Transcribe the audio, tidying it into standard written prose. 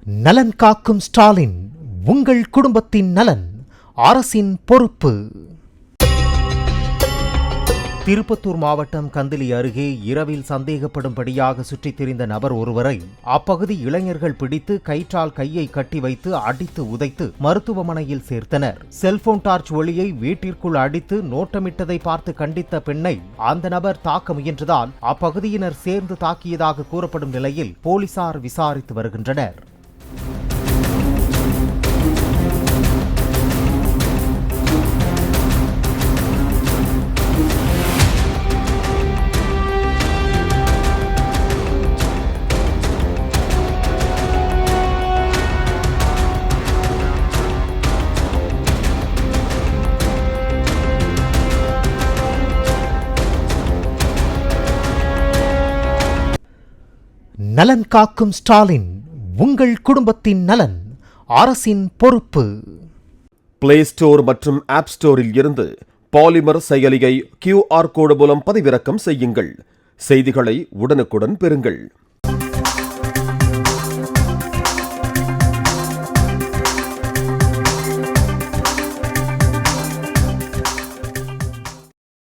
நலன் காக்கும் ஸ்டாலின், உங்கள் குடும்பத்தின் நலன் அரசின் பொறுப்பு. திருப்பத்தூர் மாவட்டம் கந்திலி அருகே இரவில் சந்தேகப்படும்படியாக சுற்றித் திரிந்த நபர் ஒருவரை அப்பகுதி இளைஞர்கள் பிடித்து கயிற்றால் கையை கட்டி வைத்து அடித்து உதைத்து மருத்துவமனையில் சேர்த்தனர். செல்போன் டார்ச் ஒளியை வீட்டிற்குள் அடித்து நோட்டமிட்டதை பார்த்து கண்டித்த பெண்ணை அந்த நபர் தாக்க முயன்றதால் அப்பகுதியினர் சேர்ந்து தாக்கியதாக கூறப்படும் நிலையில் போலீசார் விசாரித்து வருகின்றனர். நலன் காக்கும் ஸ்டாலின், உங்கள் குடும்பத்தின் நலன் அரசின் பொறுப்பு. பிளே ஸ்டோர் மற்றும் ஆப் ஸ்டோரில் இருந்து பாலிமர் செயலியை QR கோடு மூலம் பதிவிறக்கம் செய்யுங்கள். செய்திகளை உடனுக்குடன் பெறுங்கள்.